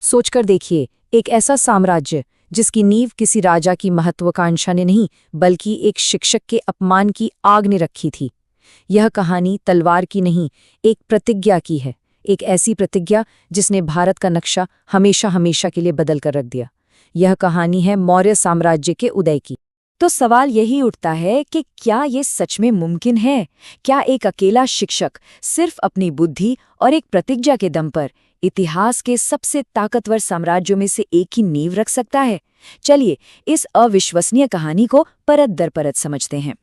सोचकर देखिए, एक ऐसा साम्राज्य जिसकी नींव किसी राजा की महत्वाकांक्षा ने नहीं बल्कि एक शिक्षक के अपमान की आग ने रखी थी। यह कहानी तलवार की नहीं, एक प्रतिज्ञा की है। एक ऐसी प्रतिज्ञा जिसने भारत का नक्शा हमेशा हमेशा के लिए बदल कर रख दिया। यह कहानी है मौर्य साम्राज्य के उदय की। तो सवाल यही उठता है कि क्या ये सच में मुमकिन है? क्या एक अकेला शिक्षक सिर्फ अपनी बुद्धि और एक प्रतिज्ञा के दम पर इतिहास के सबसे ताकतवर साम्राज्यों में से एक की नींव रख सकता है? चलिए इस अविश्वसनीय कहानी को परत दर परत समझते हैं।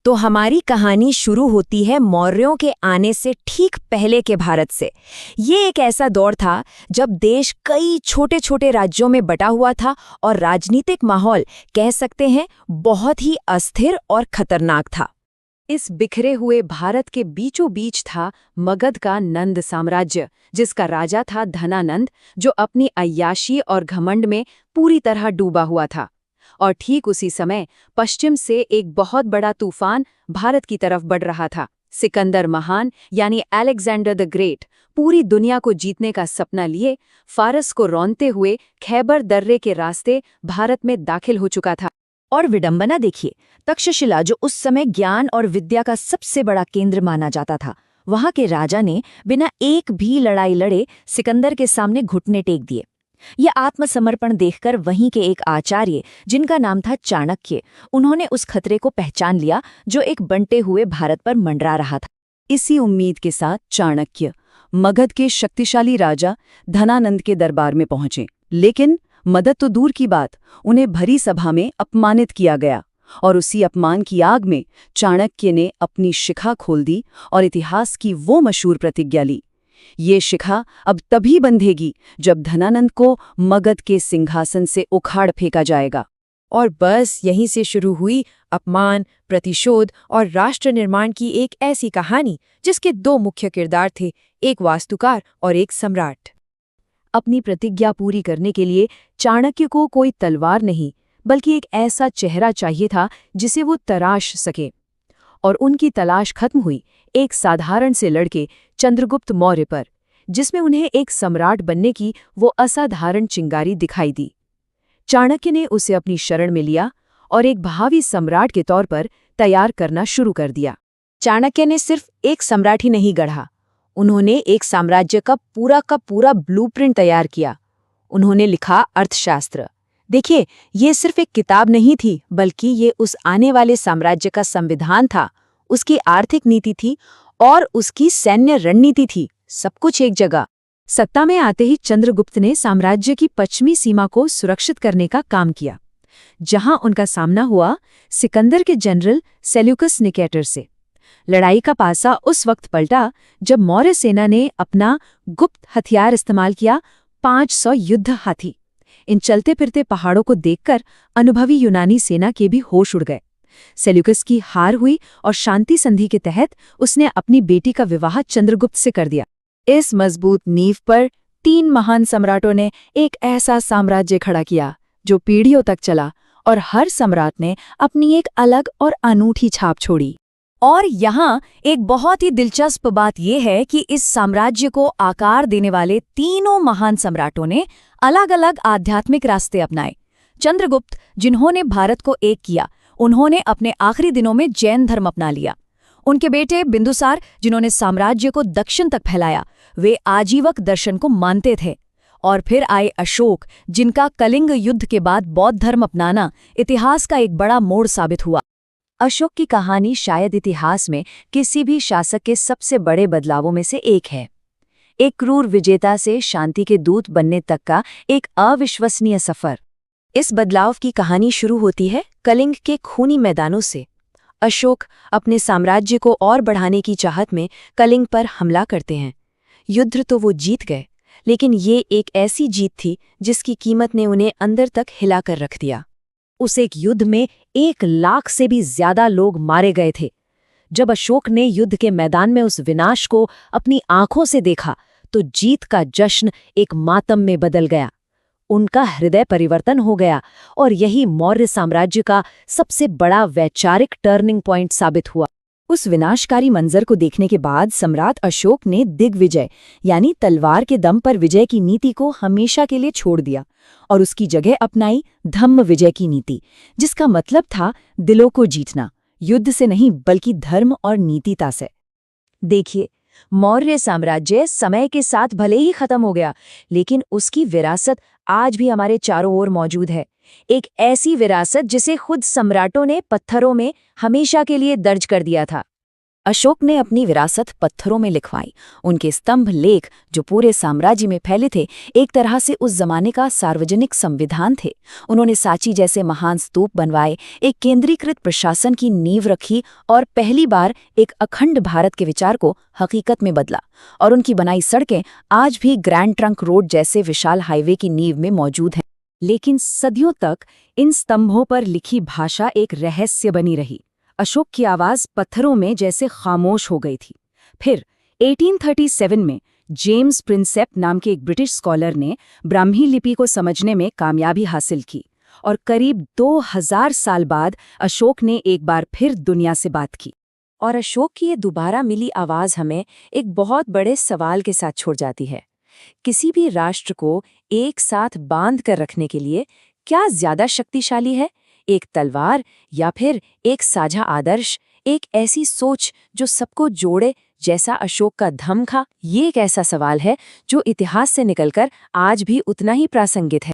तो हमारी कहानी शुरू होती है मौर्यों के आने से ठीक पहले के भारत से। ये एक ऐसा दौर था जब देश कई छोटे छोटे राज्यों में बटा हुआ था और राजनीतिक माहौल कह सकते हैं बहुत ही अस्थिर और खतरनाक था। इस बिखरे हुए भारत के बीचों बीच था मगध का नंद साम्राज्य, जिसका राजा था धनानंद, जो अपनी अय्याशी और घमंड में पूरी तरह डूबा हुआ था। और ठीक उसी समय पश्चिम से एक बहुत बड़ा तूफान भारत की तरफ बढ़ रहा था। सिकंदर महान यानी अलेक्जेंडर द ग्रेट पूरी दुनिया को जीतने का सपना लिए फारस को रौंदते हुए खैबर दर्रे के रास्ते भारत में दाखिल हो चुका था। और विडंबना देखिए, तक्षशिला जो उस समय ज्ञान और विद्या का सबसे बड़ा केंद्र माना जाता था, वहां के राजा ने बिना एक भी लड़ाई लड़े सिकंदर के सामने घुटने टेक दिए। यह आत्मसमर्पण देखकर वहीं के एक आचार्य, जिनका नाम था चाणक्य, उन्होंने उस खतरे को पहचान लिया जो एक बंटे हुए भारत पर मंडरा रहा था। इसी उम्मीद के साथ चाणक्य मगध के शक्तिशाली राजा धनानंद के दरबार में पहुंचे। लेकिन मदद तो दूर की बात, उन्हें भरी सभा में अपमानित किया गया। और उसी अपमान की आग में चाणक्य ने अपनी शिखा खोल दी और इतिहास की वो मशहूर प्रतिज्ञा ली। ये शिखा अब तभी बंधेगी जब धनानंद को मगध के सिंहासन से उखाड़ फेंका जाएगा। और बस यहीं से शुरू हुई अपमान, प्रतिशोध और राष्ट्र निर्माण की एक ऐसी कहानी जिसके दो मुख्य किरदार थे, एक वास्तुकार और एक सम्राट। अपनी प्रतिज्ञा पूरी करने के लिए चाणक्य को कोई तलवार नहीं बल्कि एक ऐसा चेहरा चाहिए था जिसे वो तराश सके। और उनकी तलाश खत्म हुई एक साधारण से लड़के चंद्रगुप्त मौर्य पर, जिसमें उन्हें एक सम्राट बनने की वो असाधारण चिंगारी दिखाई दी। चाणक्य ने उसे अपनी शरण में लिया और एक भावी सम्राट के तौर पर तैयार करना शुरू कर दिया। चाणक्य ने सिर्फ एक सम्राट ही नहीं गढ़ा, उन्होंने एक साम्राज्य का पूरा ब्लूप्रिंट तैयार किया। उन्होंने लिखा अर्थशास्त्र। देखिए, ये सिर्फ एक किताब नहीं थी बल्कि ये उस आने वाले साम्राज्य का संविधान था, उसकी आर्थिक नीति थी और उसकी सैन्य रणनीति थी, सब कुछ एक जगह। सत्ता में आते ही चंद्रगुप्त ने साम्राज्य की पश्चिमी सीमा को सुरक्षित करने का काम किया, जहां उनका सामना हुआ सिकंदर के जनरल सेल्यूकस निकेटर से। लड़ाई का पासा उस वक्त पलटा जब मौर्य सेना ने अपना गुप्त हथियार इस्तेमाल किया, 500 युद्ध हाथी। इन चलते फिरते पहाड़ों को देखकर अनुभवी यूनानी सेना के भी होश उड़ गए। सेल्यूकस की हार हुई और शांति संधि के तहत उसने अपनी बेटी का विवाह चंद्रगुप्त से कर दिया। इस मजबूत नींव पर 3 महान सम्राटों ने एक ऐसा साम्राज्य खड़ा किया जो पीढ़ियों तक चला और हर सम्राट ने अपनी एक अलग और अनूठी छाप छोड़ी। और यहाँ एक बहुत ही दिलचस्प बात यह है कि इस साम्राज्य को आकार देने वाले तीनों महान सम्राटों ने अलग अलग आध्यात्मिक रास्ते अपनाए। चंद्रगुप्त, जिन्होंने भारत को एक किया, उन्होंने अपने आखिरी दिनों में जैन धर्म अपना लिया। उनके बेटे बिंदुसार, जिन्होंने साम्राज्य को दक्षिण तक फैलाया, वे आजीवक दर्शन को मानते थे। और फिर आए अशोक, जिनका कलिंग युद्ध के बाद बौद्ध धर्म अपनाना इतिहास का एक बड़ा मोड़ साबित हुआ। अशोक की कहानी शायद इतिहास में किसी भी शासक के सबसे बड़े बदलावों में से एक है। एक क्रूर विजेता से शांति के दूत बनने तक का एक अविश्वसनीय सफर। इस बदलाव की कहानी शुरू होती है कलिंग के खूनी मैदानों से। अशोक अपने साम्राज्य को और बढ़ाने की चाहत में कलिंग पर हमला करते हैं। युद्ध तो वो जीत गए, लेकिन ये एक ऐसी जीत थी जिसकी कीमत ने उन्हें अंदर तक हिलाकर रख दिया। उस एक युद्ध में 1 लाख से भी ज्यादा लोग मारे गए थे। जब अशोक ने युद्ध के मैदान में उस विनाश को अपनी आंखों से देखा तो जीत का जश्न एक मातम में बदल गया। उनका हृदय परिवर्तन हो गया और यही मौर्य साम्राज्य का सबसे बड़ा वैचारिक टर्निंग पॉइंट साबित हुआ। उस विनाशकारी मंजर को देखने के बाद सम्राट अशोक ने दिग्विजय यानी तलवार के दम पर विजय की नीति को हमेशा के लिए छोड़ दिया और उसकी जगह अपनाई धम्म विजय की नीति, जिसका मतलब था दिलों को जीतना, युद्ध से नहीं बल्कि धर्म और नीतिता से। देखिए, मौर्य साम्राज्य समय के साथ भले ही खत्म हो गया, लेकिन उसकी विरासत आज भी हमारे चारों ओर मौजूद है। एक ऐसी विरासत जिसे खुद सम्राटों ने पत्थरों में हमेशा के लिए दर्ज कर दिया था। अशोक ने अपनी विरासत पत्थरों में लिखवाई। उनके स्तंभ लेख जो पूरे साम्राज्य में फैले थे, एक तरह से उस जमाने का सार्वजनिक संविधान थे। उन्होंने सांची जैसे महान स्तूप बनवाए, एक केंद्रीकृत प्रशासन की नींव रखी और पहली बार एक अखंड भारत के विचार को हकीकत में बदला। और उनकी बनाई सड़कें आज भी ग्रैंड ट्रंक रोड जैसे विशाल हाईवे की नींव में मौजूद हैं। लेकिन सदियों तक इन स्तंभों पर लिखी भाषा एक रहस्य बनी रही। अशोक की आवाज पत्थरों में जैसे खामोश हो गई थी। फिर 1837 में जेम्स प्रिंसेप नाम के एक ब्रिटिश स्कॉलर ने ब्राह्मी लिपि को समझने में कामयाबी हासिल की और करीब 2000 साल बाद अशोक ने एक बार फिर दुनिया से बात की। और अशोक की ये दोबारा मिली आवाज हमें एक बहुत बड़े सवाल के साथ छोड़ जाती है। किसी भी राष्ट्र को एक साथ बांध कर रखने के लिए क्या ज्यादा शक्तिशाली है, एक तलवार या फिर एक साझा आदर्श, एक ऐसी सोच जो सबको जोड़े जैसा अशोक का धम्म था? ये एक ऐसा सवाल है जो इतिहास से निकलकर आज भी उतना ही प्रासंगिक है।